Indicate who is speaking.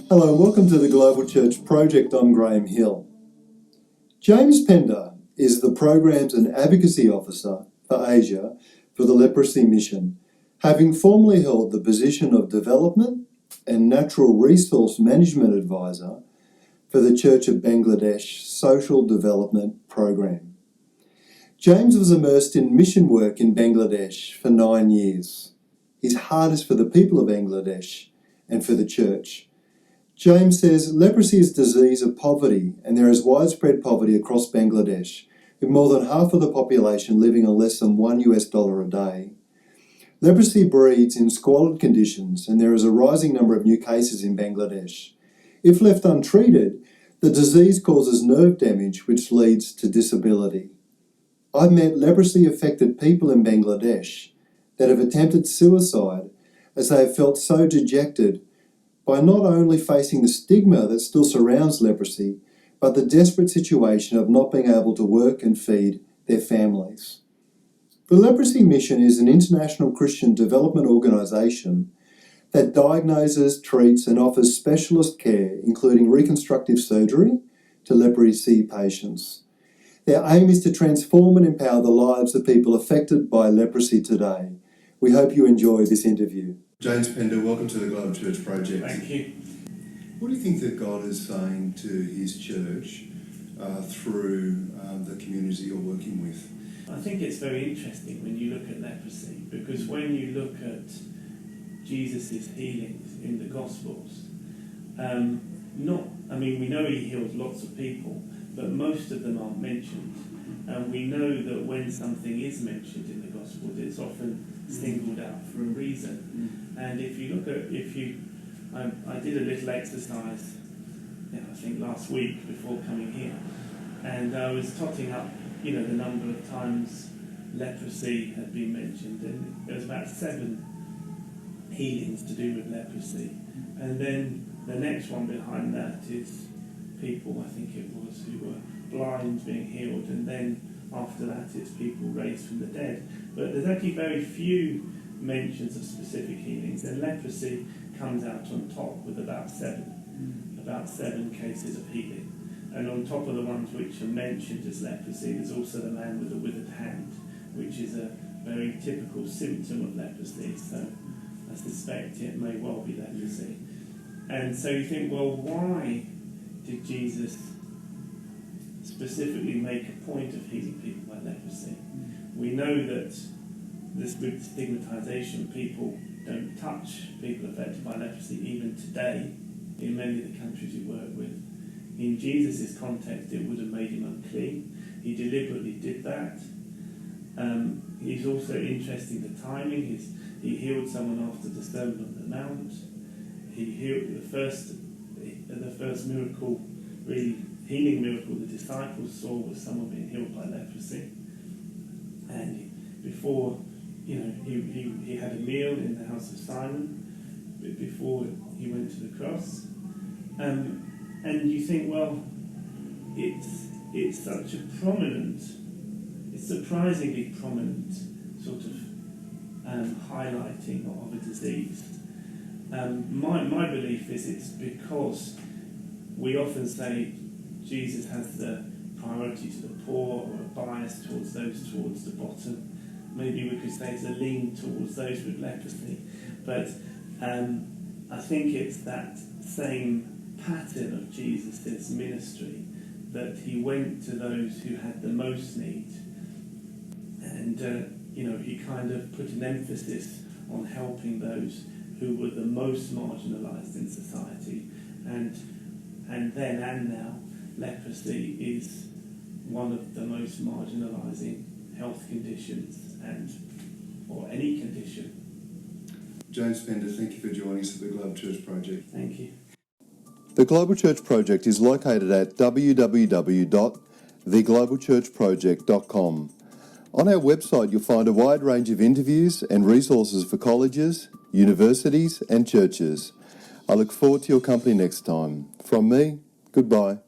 Speaker 1: Hello and welcome to the Global Church Project. I'm Graham Hill. James Pender is the Programmes and Advocacy Officer for Asia for the Leprosy Mission, having formerly held the position of Development and Natural Resource Management Advisor for the Church of Bangladesh Social Development Program. James was immersed in mission work in Bangladesh for 9 years. His heart is for the people of Bangladesh and for the church. James says leprosy is a disease of poverty, and there is widespread poverty across Bangladesh, with more than half of the population living on less than $1 a day. Leprosy breeds in squalid conditions, and there is a rising number of new cases in Bangladesh. If left untreated, the disease causes nerve damage, which leads to disability. I've met leprosy-affected people in Bangladesh that have attempted suicide as they have felt so dejected by not only facing the stigma that still surrounds leprosy, but the desperate situation of not being able to work and feed their families. The Leprosy Mission is an international Christian development organisation that diagnoses, treats and offers specialist care, including reconstructive surgery, to leprosy patients. Their aim is to transform and empower the lives of people affected by leprosy today. We hope you enjoy this interview. James Pender, welcome to the Global Church Project.
Speaker 2: Thank you.
Speaker 1: What do you think that God is saying to his church through the communities that you're working with?
Speaker 2: I think it's very interesting when you look at leprosy, because when you look at Jesus' healings in the Gospels, we know he healed lots of people, but most of them aren't mentioned. And we know that when something is mentioned in the Gospels, it's often singled out for a reason. And if you look at, I did a little exercise, I think last week before coming here, and I was totting up, the number of times leprosy had been mentioned, and there was about 7 healings to do with leprosy. And then the next one behind that is people, I think it was, who were blind being healed, and then after that it's people raised from the dead. But there's actually very few mentions of specific healings, and leprosy comes out on top with about seven cases of healing. And on top of the ones which are mentioned as leprosy, there's also the man with the withered hand, which is a very typical symptom of leprosy. So I suspect it may well be leprosy. And so you think, well, why did Jesus specifically make a point of healing people by leprosy? We know that this with stigmatisation, people don't touch people affected by leprosy even today in many of the countries we work with. In Jesus' context, it would have made him unclean. He deliberately did that. He's also interesting the timing. He healed someone after the Sermon on the Mount. He healed the first miracle, really healing miracle the disciples saw was someone being healed by leprosy. And before, he had a meal in the house of Simon before he went to the cross. And you think, well, it's such a prominent, it's surprisingly prominent sort of highlighting of a disease. My belief is it's because we often say Jesus has the priority to the poor, or a bias towards those towards the bottom. Maybe we could say it's a lean towards those with leprosy. But I think it's that same pattern of Jesus' ministry, that he went to those who had the most need, and he kind of put an emphasis on helping those who were the most marginalised in society, and then and now leprosy is one of the most marginalising health conditions or any condition.
Speaker 1: James Pender, thank you for joining us at the Global Church Project.
Speaker 2: Thank you.
Speaker 1: The Global Church Project is located at www.theglobalchurchproject.com. On our website, you'll find a wide range of interviews and resources for colleges, universities and churches. I look forward to your company next time. From me, goodbye.